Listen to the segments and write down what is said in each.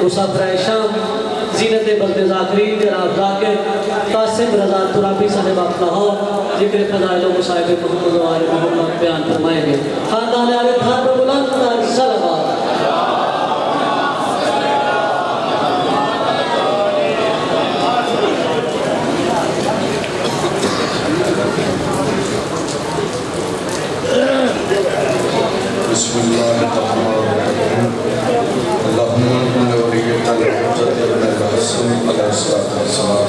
مسافر شام زینت بلد ذاکرین جناب ذاکر قاسم رضا ترابی صاحب آپ لاہور ذکر فضائل و مصائب محمد و آل محمد بیان فرمائیں گے. خاندان آل خان بلند سلوات. بسم اللہ الرحمن الرحیم. اللہم انہا ولیت الحجت ابن الحسن علیہ السلام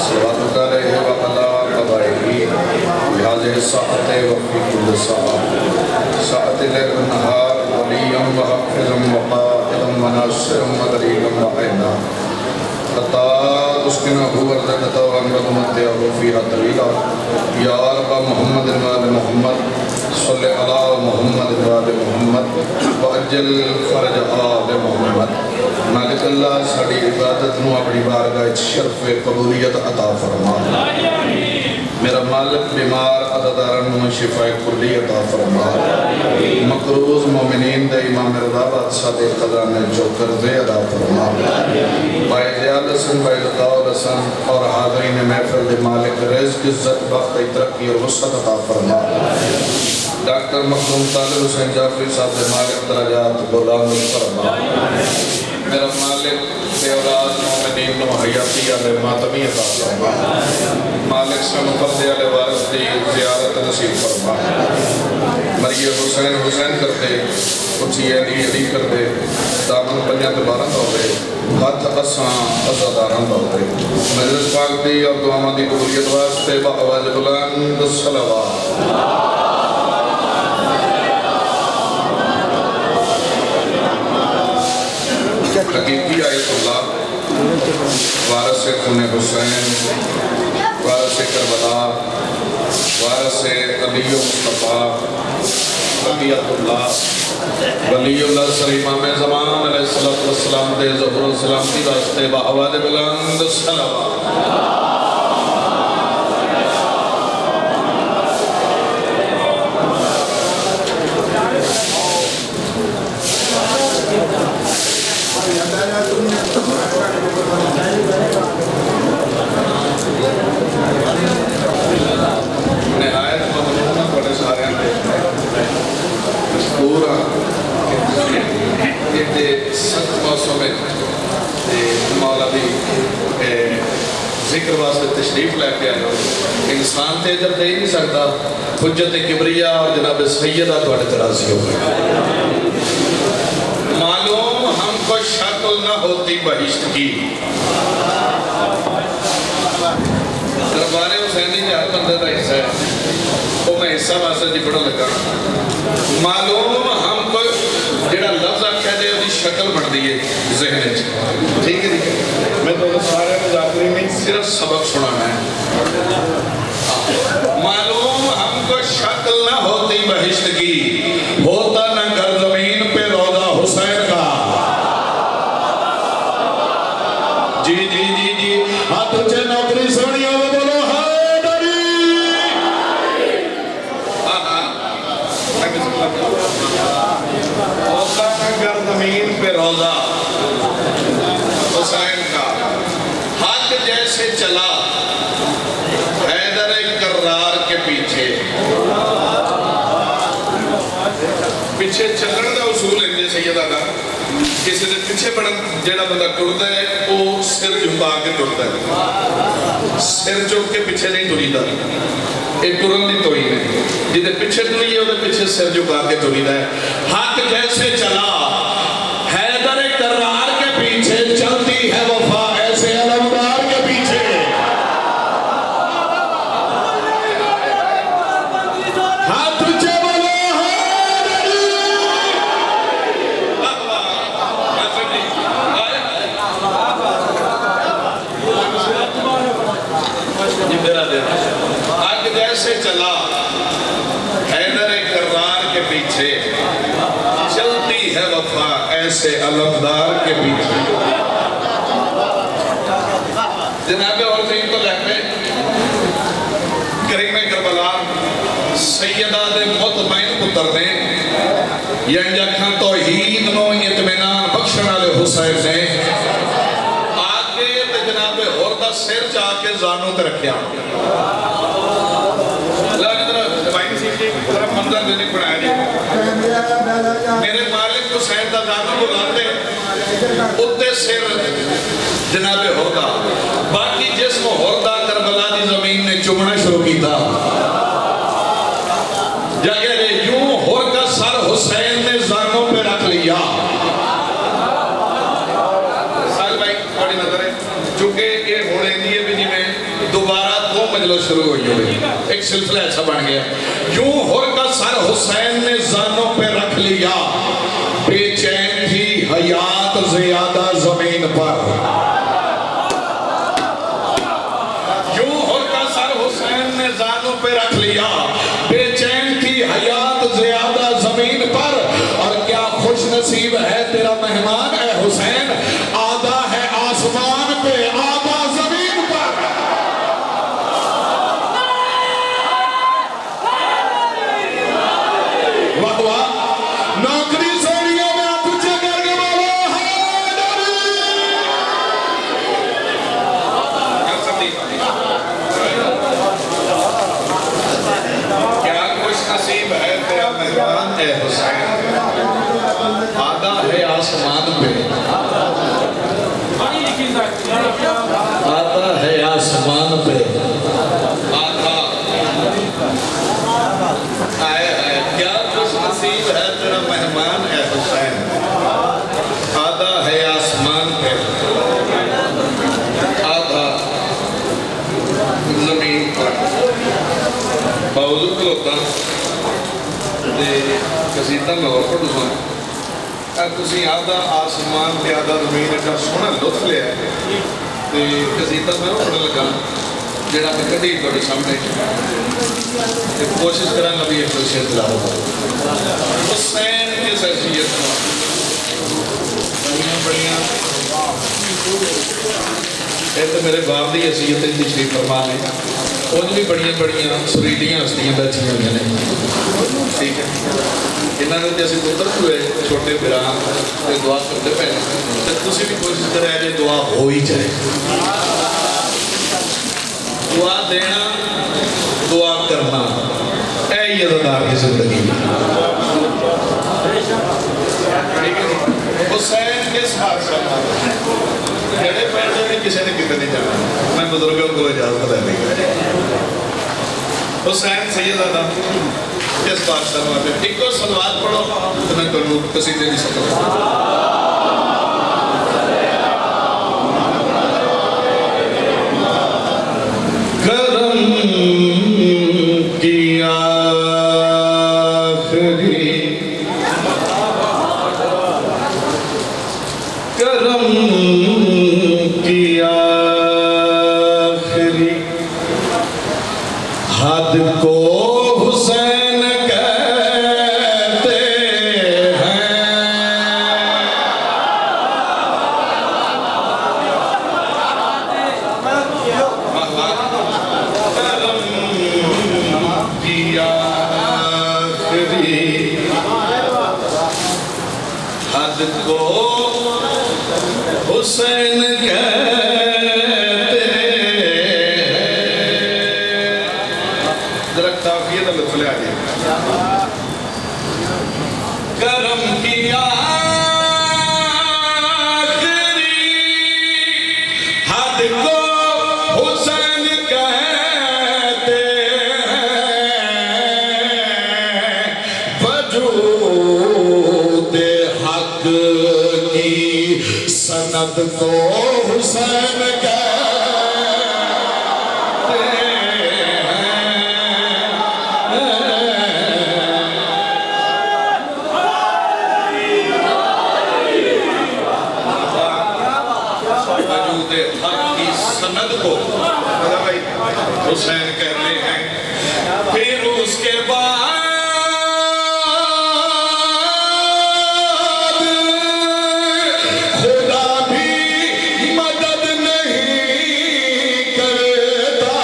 صلوات علیہ وعلا قبائلی بہذه الساعت وفی کل ساعت ساعت لیل ونہار ولیم وحفظم وقائدم وناصرم ودلیلم وعینا حتی اسکنہو وردنتا وانگلمتیہو فیہا طویلہ یا رب محمد وآل محمد صلی اللہ محمد وآل محمد وعجل فرج آل محمد. مالک اللہ ساڑی عبادت نو اپنی بارگاہ شرف قبولیت عطا فرما. میرا مالک بیمار عددارن نو شفاء کلی عطا فرما. مقروض مومنین دے امام رضا بادشاہ دے قدران جو کردے عطا فرما. بائی دیال حسن بائی لطاول حسن اور حاضرین محفل دے مالک رزق عزت بخت ترقی اور وسعت عطا فرما. ڈاکٹر مخدوم طالب حسین جعفری صاحب دے مالک درجات بلند فرما. میرا مالک دے اولاد مومنین نو حیاتی علیہ ماتمی عطا فرما. مالک سے مفردی علیہ وارث دی زیارت نصیب فرما. مریہ حسین حسین کرتے اچھی علی علی کرتے دامن پنجات بارند ہوئے ہاتھ اساں ازادارند ہوئے. مجلس پاک دی اور دعا دی قبولیت واسطے بآواز بلند صلوات. حقیقی آیت اللہ وارث خون حسین وارث کربلا وارث علی و مصطفیٰ رضیت اللہ ولی اللہ سر امام زمان علیہ السلام دے ظہور السلام کی واسطے بآواز بلند صلوات. نہایت ممنونہ بڑے سارے پورا یہ ست موسم میں مولا بھی ذکر واسطے تشریف لے کے آئے. انسان تے جب دے ہی نہیں سکتا حجت کبریہ اور جناب سیدہ توڑے ترازی ہو گئے. معلوم ہم کو شکل نہ ہوتی بہشت کی. دربار حسینی جہاں بندہ دا حصہ ہے وہ میں حصہ واسطے جی بڑا لگا. معلوم ہم کو جڑا لفظ آکھا دے دی شکل بڑھ دیئے ذہن ہے. ٹھیک ہے میں تو سارے مذاکری میں صرف سبق سنانا ہے. معلوم ہم کو شکل نہ ہوتی بہشت کی ہوتا نہ گر زمین پہ روضہ حسین کا. جی جی جی جی ہاں تجھے نوکری سونی ہو بولو حیدری. ہوتا نہ گر زمین پہ روضہ حسین کا. حق جیسے چلا حیدر کرار کے پیچھے. پیچھے چلن دا اصول ہے سیدہ دا کسی نے پیچھے پڑھن جیڑا بندہ ٹرتا ہے وہ سر جھکا کے ٹرتا ہے. سر جھک کے پیچھے نہیں ٹریدا. ایک ٹرن دی توئی ہے جدے پیچھے ٹری ہے وہ پیچھے سر جھکا کے ٹریدا ہے. حق جیسے چلا حیدر کرار کے پیچھے چلتی ہے وفا ایسے علمدار کے پیچھے. ہاتھ اونچے بولو حق جیسے چلا حیدر کرار کے پیچھے چلتی ہے وفا ایسے علمدار کے پیچھے. جناب اور زین کو لکھے کریم کربلا سیدہ دے مطمئن پتر نے یا جکھاں توحید نو اطمینان بخشن والے حسین نے آگے تے جناب اور دا سر چاہ کے زانوں تے رکھیا اللہ کی طرح ڈیوائن سی جی منظر دینے بنایا جی میرے مالک حسین دا زانوں بلاتے اتے سر جناب ہوتا باقی جسم ہوتا کربلا دی زمین نے چمنا شروع کی تھا جگہ لے یوں ہور کا سر حسین نے زانوں پہ رکھ لیا سال بھائی بڑی نظر ہے چونکہ یہ ہونے دیئے بھی جی میں دوبارہ دو مجلس شروع ہوئی ہوئی ایک سلسلہ ایسا بن گیا یوں ہور کا سر حسین نے زانوں پہ رکھ لیا بے چین تھی حیات زیادہ زمین پر یوں ہور کا سر حسین نے زانوں پہ رکھ لیا بے چین تھی حیات زیادہ زمین پر اور کیا خوش نصیب ہے تیرا مہمان اے حسین آدھا ہے آسمان پہ آدھا زمین پر واہ واہ نوکری سوڑیوں میں آپ پوچھے کر کے بولو کیا خوش نصیب ہے تیرا مہمان اے حسین آدھا ہے آسمان پہ آدھا ہے آسمان پہ آدھا کیا خوش نصیب ہے تیرا مہمان اے حسین آدھا ہے آسمان پہ آدھا زمین پر باوضو کلوتا قصیدہ میں اور پڑھوں گا تسی آدھا آسمان پہ آدھا زمین کا سونا لطف لیا ہے قصیدہ میں اور پڑھ لگا جیڑا میں کدی توڑی سامنے کوشش کریں گا بھی ایک شیئر دلا ہوگا حسین کی حیثیت بڑیاں یہ تو میرے باپ دی حیثیت تشریف فرما ہے وہ بھی بڑیاں سریلیاں ہستیاں بیٹھیاں ہوئی ہیں ٹھیک ہے انہاں نے جیسے پتر ہوئے چھوٹے پیران تے دعا کرتے پہلے تے تسی بھی کوشش کرے جے دعا ہو ہی جائے دعا دینا دعا کرنا اے عزتدار کی زندگی حسین کس حادثہ جڑے پیسے بھی کسی نے کتنے نہیں جانا میں بزرگوں کو اجازت دے دی حسین سیدہ کس بادشاہ میں ایک اور صلوات پڑھو تو میں کروں قصیدے بھی سکتا کرم کی آخری کرم کی آخری حد کو حسین کہتے ہیں کرم کی آخری حد کو حسین کہتے درخت آفیت لطف لے آئیے کرم کی آخری حد کو حسین کہتے ہیں وجود حق کی سند کو حسین کہتے سند کو حسین کہتے ہیں پھر اس کے بعد خدا بھی مدد نہیں کرتا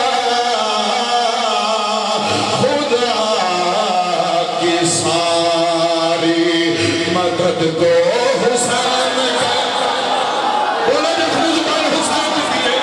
خدا کی ساری جد کو حسین بولا جو اپنی زبان حسین کی ہے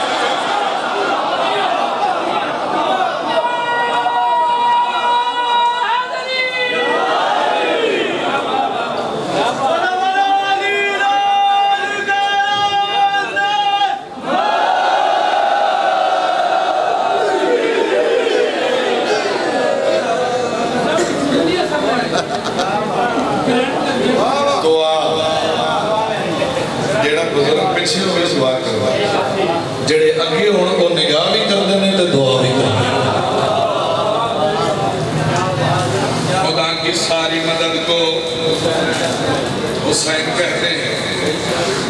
جڑے اگے ہون کو نگاہ بھی کر دینے تے دعا بھی کر دینے خدا کی ساری مدد کو حسین کہتے ہیں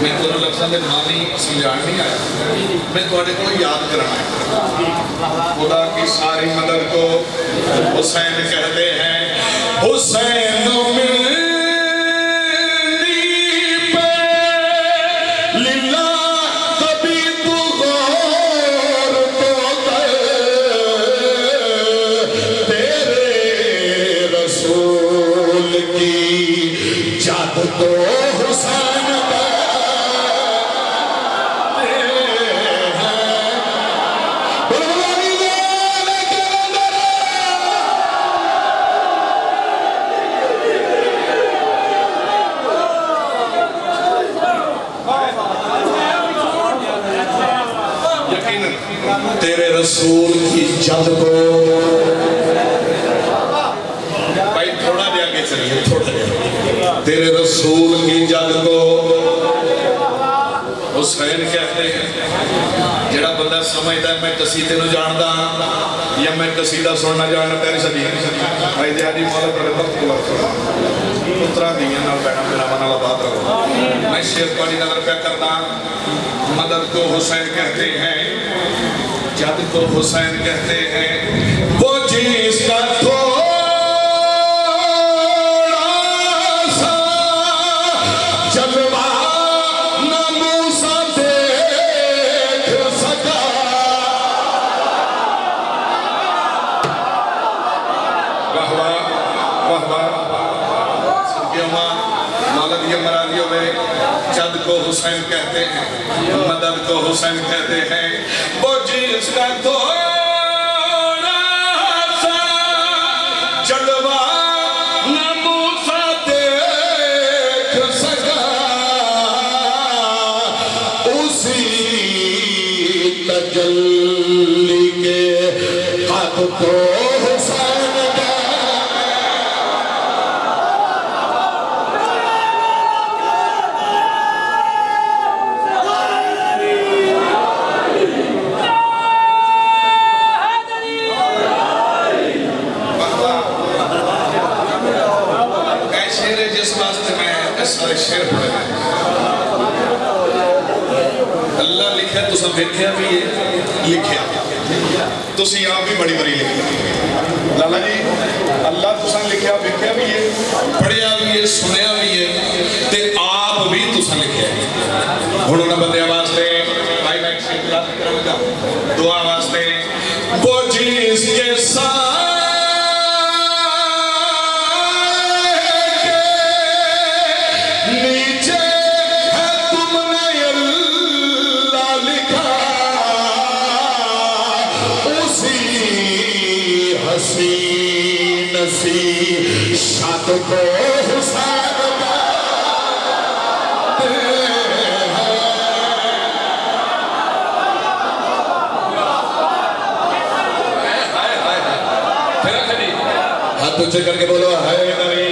میں تو لفظاں دے معنی سمجھان نہیں آیا میں تواڈے کو یاد کرنا ہے خدا کی ساری مدد کو حسین کہتے ہیں حسین تو حسین یقیناً تیرے رسول کی جد کو بھائی تھوڑا دے آگے چلیے تھوڑا دے تیرے رسول کی جد کو حسین کہتے ہیں جڑا بندہ سمجھتا ہے میں قصیدے نو جاندا یا میں قصیدہ سننا جاننا تیری صدی بھائی دیہاڑی مولا پر وقت کو وقت پترا دیاں نال بیٹھا میرا من والا بات رکھو میں شیر پاڑی نظر پہ کرتا مدد کو حسین کہتے ہیں جد کو حسین کہتے ہیں وہ جس کا جد کو حسین کہتے ہیں مدد کو حسین کہتے ہیں وہ جس کا تھوڑا سا جلوہ نہ موسیٰ دیکھ سکا اسی تجلی کے قد کو اللہ لکھا تو سب دیکھیا بھی ہے لکھیا تسی آپ بھی بڑی بڑی لکھیا لالا جی اللہ تو سن لکھیا دیکھیا بھی ہے پڑھیا بھی ہے سنیا بھی ہے تے آپ بھی تو سن لکھیا ہے ہنوں نہ بندے واسطے بھائی میں ایک شیئر بات کروں گا دعا واسطے وہ جس کے ساتھ شاد کو حسین ہاتھ اچھے کر کے بولو ہے نبی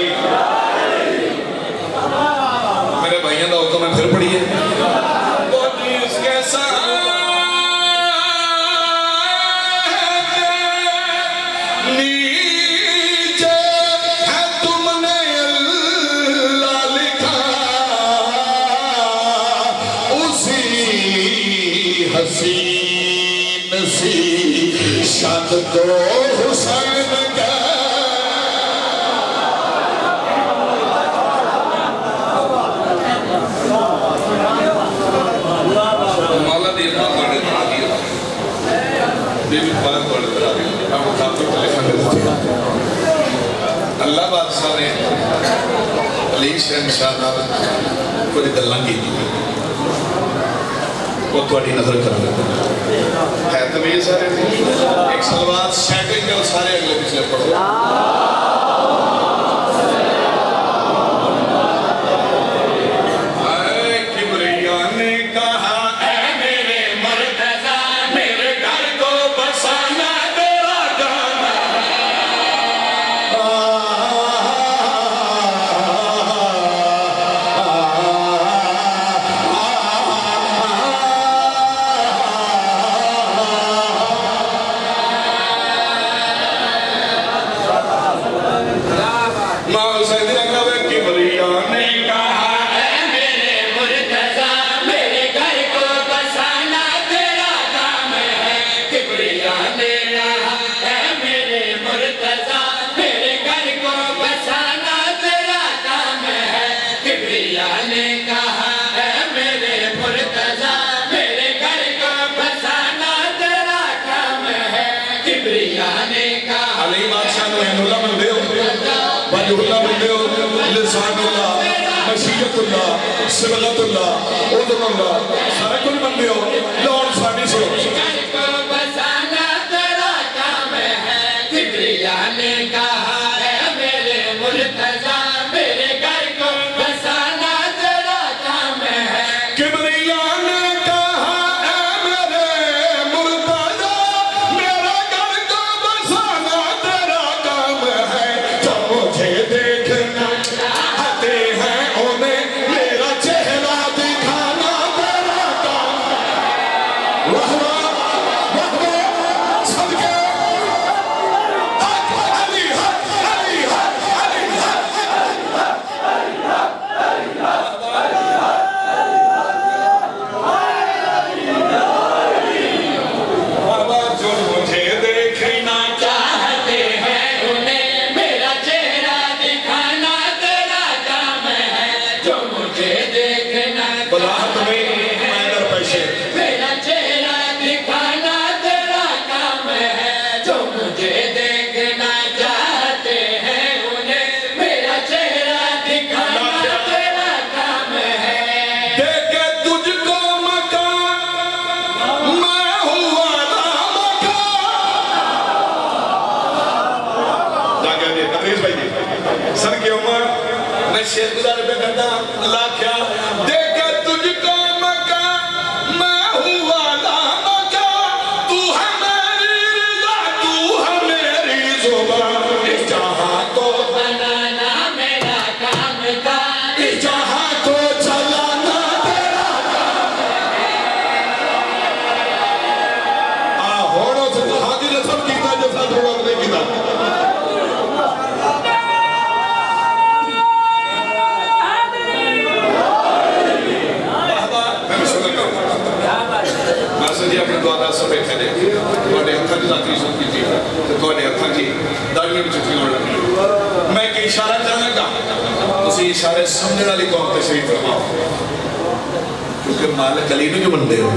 میرے بھائیوں کا حکم ہے پھر پڑھیے حسین سی شاد کو حسین کا مولا دینا بڑے بنا دیا بے بھی پاک بڑے بنا دیا ہم خاطر کو لکھا کرتے ہیں اللہ بادشاہ نے علی شہن شاہ نال کوئی گلاں کیتیاں وہ تہاڈی نظر کرنا ہے تو یہ سارے ایک سلوات سیکنڈ کے سارے اگلے پچھلے پڑھو صبغت اللہ عظم اللہ سارے کل بندے ہو لون سامی سے گھر کو بسانا تیرا کام ہے کبریا نے کہا ہے میرے مرتضی میرے گھر کو بسانا تیرا کام ہے کبریا نے کہا ہے میرے مرتضی میرا گھر کو بسانا تیرا کام ہے جو مجھے دیکھنا چاہتے ہیں انہیں شیر گزار پہ کرتا اللہ کیا دیکھا تجھ کو مکہ میں ہوں والا مکہ تو ہے میری رضا تو ہے میری زبان اس جہاں کو بنانا میرا کام تھا اس جہاں کو چلانا تیرا کام ہوڑوں سے حاضر سب کیتا جیسا تھوڑا نہیں کیتا جی اپنے دوارا سب بیٹھے دے توڑے ہتھاں کی ذاتری سن کی تھی توڑے ہتھاں کی داڑیاں بھی چکی ہوڑ لگی میں ایک اشارہ کرنے گا اسی اشارے سمجھنے والی قوم تشریف فرماؤ کیونکہ مالک علی نے جو بندے ہو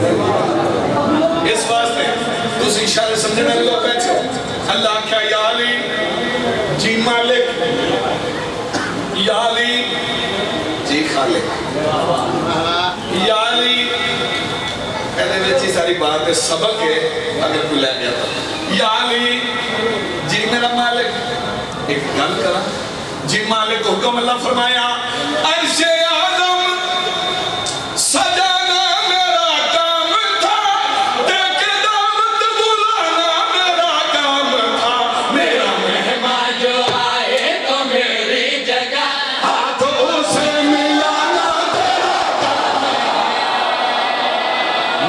اس واسطے اسی اشارے سمجھنے والی لوگ بیٹھے اللہ کیا یا علی جی مالک یا علی جی خالق یا علی پہلے ویچی ساری بات ہے سبق ہے اگر کوئی لے گیا تھا یا علی جی میرا مالک ایک گل کرا جی مالک حکم اللہ فرمایا عرش اعظم سجانا میرا کام تھا دیکھ دعوت بلانا میرا کام تھا میرا مہمان جو آئے تو میری جگہ ہاتھ اسے ملانا تیرا کام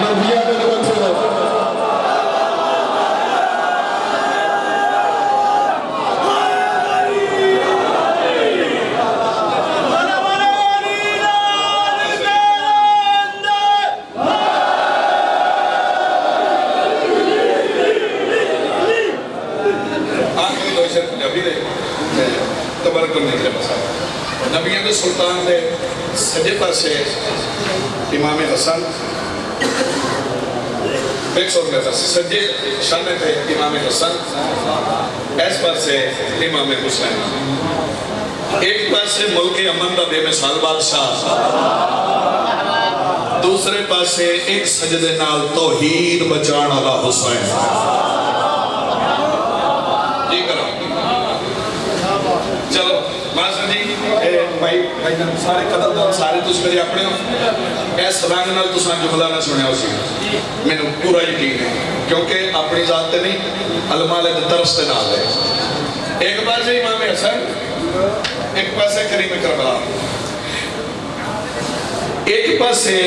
نبیہ نے جو اچھے نبیان دے سلطان دے سجے پاسے امام حسن ایک سو میں سجے شانے تھے امام حسن ایس پاسے امام حسین ایک پاسے ملک امن دا بے مثال بادشاہ، دوسرے پاسے ایک سجدے نال توحید بچان والا حسین. جی کرو چلو ماسٹر جی بھائی سارے قدر دان سارے تُس میرے اپنے ہو. اس رنگ نال تُساں جملہ نہ سنیا ہو سی میں نے پورا یقین ہے کیونکہ اپنی ذات تے نہیں علماء دے طرف سے نال ہے. ایک بار سے امام حسن، ایک پاسے کریم کربلا، ایک پاسے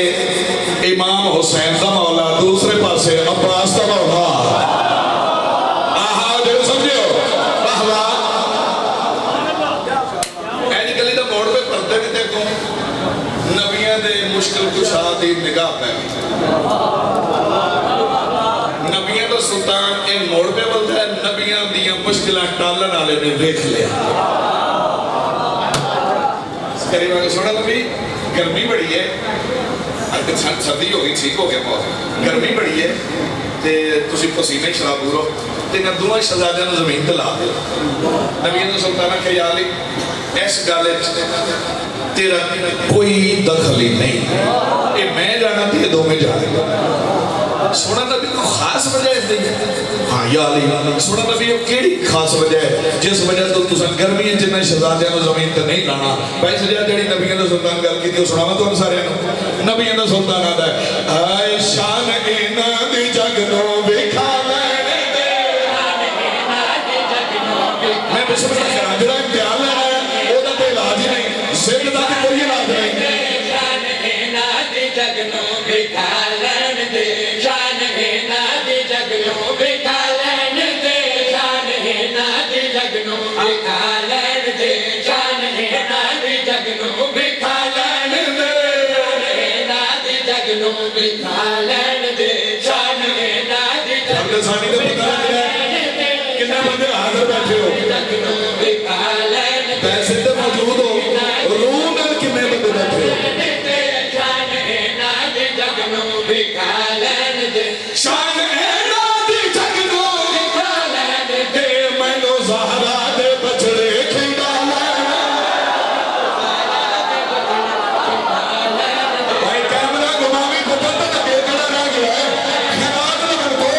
امام حسین دا مولا، دوسرے پاسے عباس دا مولا. آہا جو سمجھو بہوا اینی گلی دا موڑ پہ پردے بھی دیکھو نبیاں دے مشکل کشا دی نگاہ پہ نبیاں دا سلطان این موڑ پہ بولتا ہے نبیاں دیاں مشکلہ ٹالن آلے نے دیکھ لیا. قریب آگے سوڑا نبی گرمی بڑی ہے، سردی ہو گئی ٹھیک ہو گیا بہت، گرمی بڑی ہے تے تسی پسینے شراب ہو تے نہ دوہاں شہزادیاں نو زمین تے لا دے. نبیاں دا سلطانہ خیالی اس گالے تیرا کوئی دخل ہی نہیں، اے میں جانا تھی دو میں جانے گا. سونا نبی کو خاص وجہ ہے نہیں. ہاں یا علی سونا نبی کو کیڑی خاص وجہ ہے جس وجہ تو تسان گرمی ہے جنہیں شہزادیاں کو زمین تے نہیں لانا. بھائی سجا جڑی نبیوں دا سلطان گل کی تھی سناواں تو سارے نبیوں دا سلطان آتا ہے اے شان انہاں دی جگ نو ویکھا لین دے. میں بسم اللہ کراں جڑا امتحان لینا ہے او دا تے علاج ہی نہیں، سیدھ دا تے کوئی علاج نہیں. شان انہاں دی جگ نو ویکھا لین دے، شان انہاں دی جگ نو ویکھا لین دے، شان انہاں دی جگ نو ویکھا لین دے، شان انہاں دی جگ نو ویکھا لین دے، شان انہاں دی جگ نو ویکھا لین دے، شان انہاں دی جگ ہم نے سانی دے پتہ لگ گیا کتنے بندے حاضر بیٹھے ہو، جگ نو ویکھا لین دے، پیسے تے موجود ہو، روح میں کتنے بندے بیٹھے ہو. شان انہاں دی جگ نو ویکھا لین دے، شان انہاں دی جگ نو ویکھا لین دے مینوں زہرا دے بچڑے کھیڈا لین. بھائی کیمرہ گھماوی پتہ تے لگے کڑا رہ گیا ہے خیرات لگن کو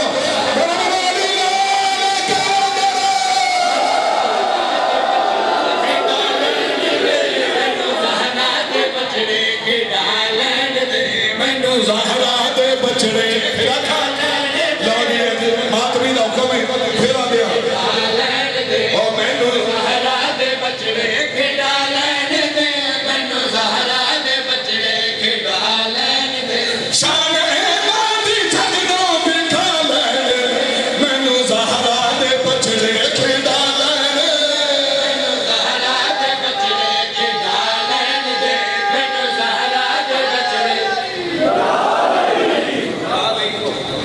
مینوں زہرا دے بچڑے رکھا لوگی ماتمی دا حکم ہے پھر آ گیا اور مینوں زہرا دے بچڑے کھڈا لین دے، مینوں زہرا دے بچڑے کھڈا لین دے، شان انہاں دی جگ نو ویکھا لین مینوں زہرا دے بچڑے کھیڈا لین. زہرا دے بچڑے کھڈا لین دے، مینوں زہرا دے بچڑے.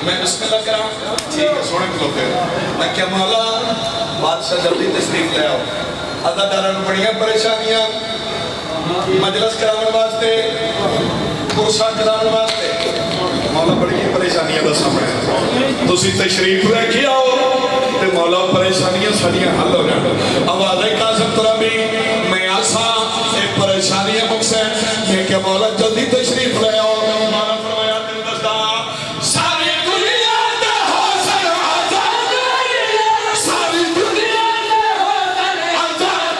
میں بسم اللہ کراں ٹھیک ہے سونے کلو پھر میں کیا مولا بادشاہ جلدی تشریف لے آؤ. اداداراں نوں بڑیاں پریشانیاں مجلس کراون واسطے کرسا کراون واسطے مولا بڑیاں پریشانیاں دا سامنے تسی تشریف لے کے آؤ تے مولا پریشانیاں ساڈیاں حل ہو جان. آواز قاسم ترابی میں آساں اے پریشانیاں مکسے میں کہ مولا جلدی تشریف لے آؤ. مولا فرمایا دل دستا ساری دنیا دے حسن آزاد ساری دنیا دے حسن آزاد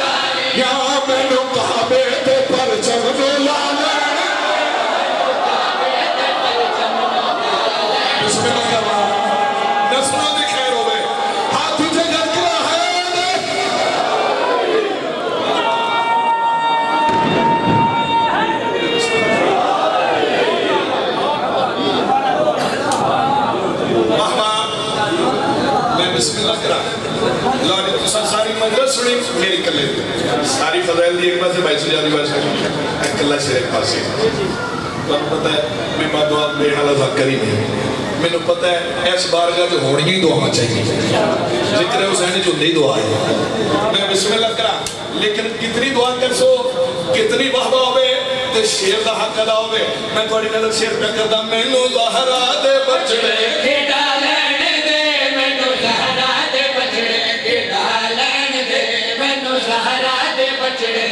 یا مینوں کعبے تے پرچم نو لا لین. بسم اللہ کروا نسلوں دی خیر ہوے ہاتھ اٹھے کر کے ہے میں بسم اللہ کرا لوگ تسا ساری مجلس سنی میری کلے ساری فضائل دی ایک پاسے بھائی سجادی بادشاہ ایک کلہ سے ایک پاسے. تو پتہ ہے میں بعد دعا بے حال ذکر ہی نہیں میں نے پتہ ہے اس بارگاہ جو ہونی ہی دعا چاہیے ذکر حسین جو نہیں دعا ہے. میں بسم اللہ کرا لیکن کتنی دعا کر سو کتنی وحبہ ہوئے تے شیر دا حق ادا ہوئے. میں تھوڑی نظر شیر پہ کردہ مینوں زہرا دے بچڑے کھڈا لین دے، مینوں زہرا دے بچڑے کھڈا لین دے، مینوں زہرا دے بچڑے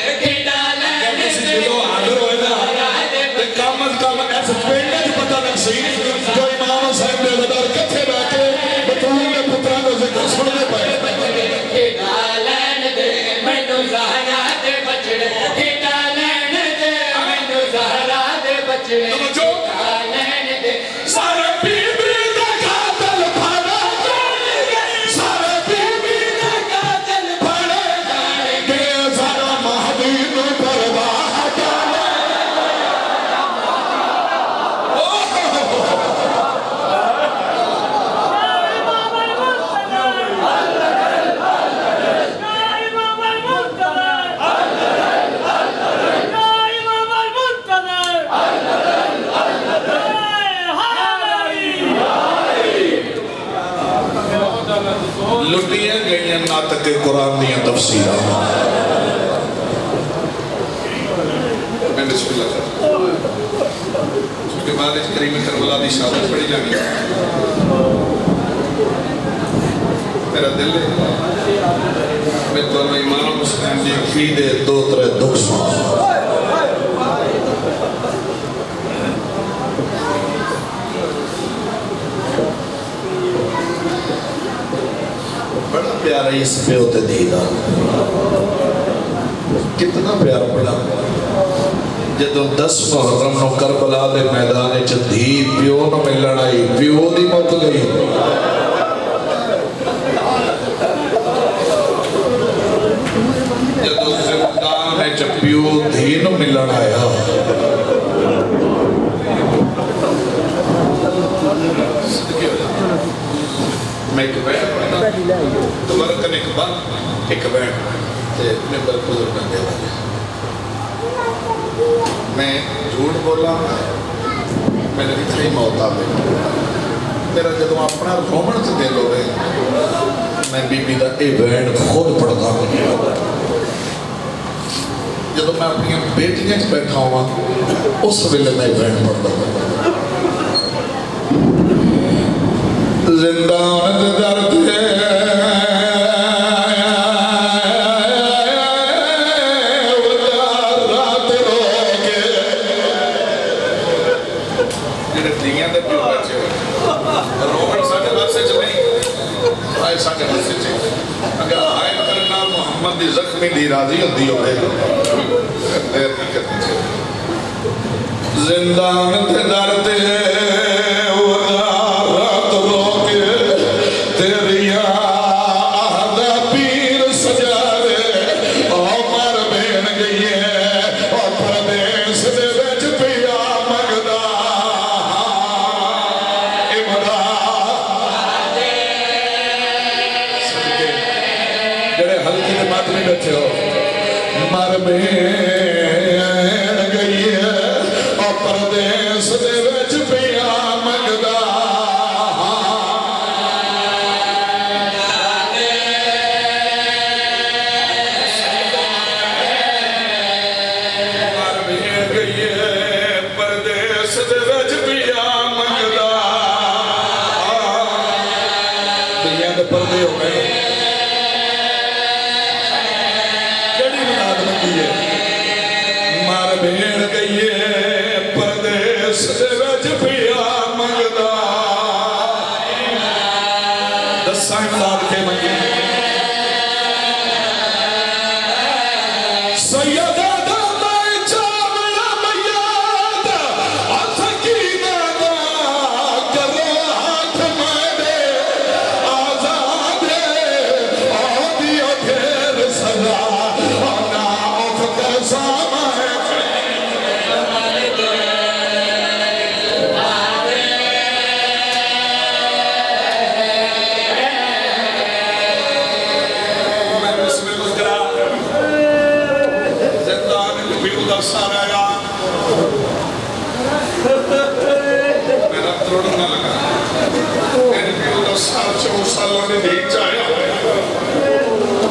سی جو امام حسین دے ودار کتھے بیٹھے بطول نے پتران دے ذکر سننے پائے لین دے مینوں زہرا دے بچڑے لین دے مینوں زہرا دے بچڑے لین دے سارے بی بی دا قاتل پھڑے سارے بی بی دا قاتل پھڑے کہ سارا مہدی نو پرواہ جانے لٹیاں گئیاں ناطق قرآن دیاں تفسیرہ میں بسم اللہ کرتا ہوں اس کے بعد اس کریم کربلا دی شہادت پڑھی جانی میرا دل ہے میں تو امام حسین دی عقیدے دو ترے دکھ سنا بڑا پیارا اس پہ ہوتے دیدہ کتنا پیارا پڑا جدو 10 محرم نو کربلا دے میدان چندھی پیو نو میں لڑائی پیو دی موت گئی جدو زندان میں جب پیو دھی نو میں لڑایا میں ایک بیٹھ پڑھنا تو مرکن ایک بند ایک بیٹھ میں بلکل رکھنا دے والے میں جھوٹ بولا میں نے اتنی موت آ گئی میرا جدو اپنا رومن سے دل ہو رہے میں بی بی دا اے بینڈ خود پڑھتا ہوں جدو میں اپنی بیٹیاں سے بیٹھا ہوا اس ویلے میں بینڈ پڑھتا ہوں زندان دے درد ہے رات رو کے جنہیں دیاں دے پیو بچے رومن ساڑھے بات سے چلیں آئے ساڑھے بات سے چلیں اگر آئے کرنا محمد دی زخمی دی راضی ہوتی ہوئے دیر نہیں کرتی چلیں زندان دے درد ہے مر بین گئی ہے اور پردیس دے وچ پیا منگدا مر بین گئی ہے پردیس دے وچ پیا منگدا دنیا دے پردے ہو گئے مار بھیڑ گئی ہے پردیس دے وچ پیا منگدا دساں امداد کے منگی سیدہ دامائی چامڑا میاد سکینہ دا کرو ہاتھ میرے آزاد آدھیو پھر سزا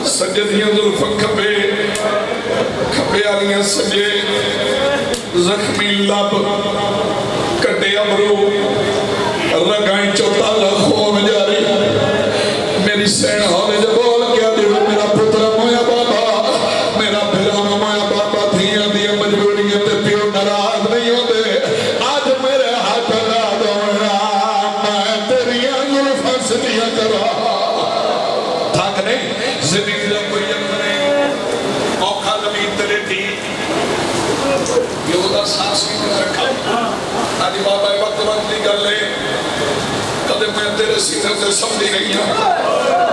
سجدیاں ظلفن کھپے کھپے آلیاں سجے زخمی لب کٹے ابرو رگائیں چوتا لخون جاری میری سین ہونے جب بول کیا دیو میرا پتر مویا بابا میرا بھران مویا بابا دھیاں دیا مجبوریاں تے پیو نراز نہیں ہوتے آج میرے ہاتھ لا دو میرے سینے تے سمجھی رہی ہیں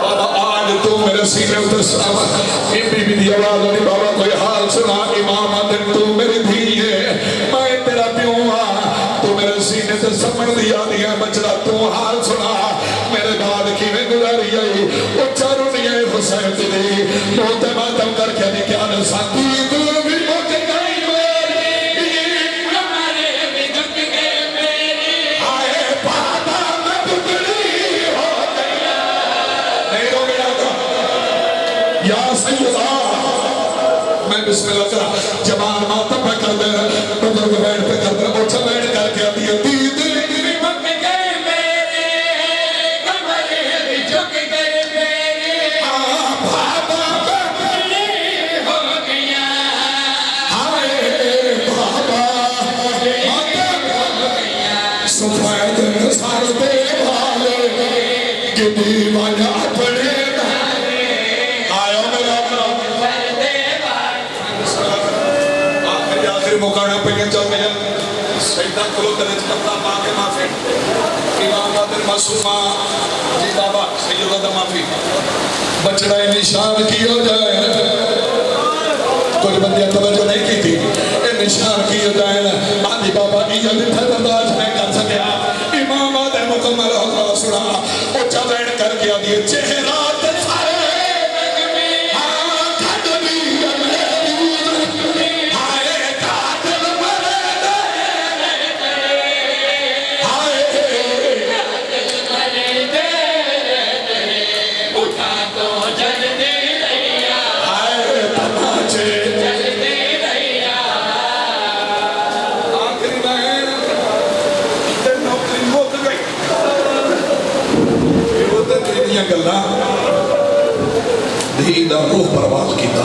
بابا آج تو میرے سینے تے سامت بی بی دی آواز آنی بابا کوئی حال سنا امام آدن تو میری دھی ہے میں تیرا پیوں تو میرے سینے تے سمجھ دیا دیا بچڑا تو حال سنا میرے بعد کی میں گزاری آئی اچھا رونی ہے حسین تیری موتے ماتم کر کے نہیں کیا نسان تو بھی موتے گئی میری ہمارے بھی جھک گئے میرے آئے بابا میں بکڑی ہو گیا نہیں ہو گیا تھا یا سیدہ میں بسم اللہ کرا جوان ماتم پہ کر دے بزرگ بیٹھ پہ کر دے اچھا بیٹھ کر کے آتی ہے دید جھک گئے میرے ہمارے بھی جھک گئے میرے بابا میں بکڑی ہو گیا آئے بابا سفید سار دے بھالے کہ دیوانہ اپنے آئے میرا آخری مکانا پہنے چل گیا سیدہ کلو درج کپڑا پاک معافی امام آدر معصومہ جی بابا سیدہ دا معافی بچڑا نشان کی ہو جائے کوئی بندیاں توجہ نہیں کی تھی نشان کی ہو جائے آدھی بابا ایجاد تھا برداشت نہیں کر سکیا امام آدر مکمل ہوگا سنا اچھا بیٹھ کر کے آدھی چہرات سارے گلا دین روح برباد کیتا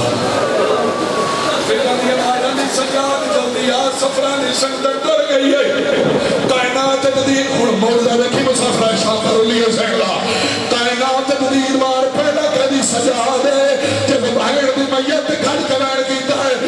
سجاد جلدی آ سفرانی سنگتر ڈر گئی ہے کائنات جدید اور موضوع رکھی مسافرہ شاہ کرو لیے سہلا کائنات جدید بار پہلا کہدی سجاد ہے جب بھائیڑ دی میت گھڑ کے بیڑ کیتا ہے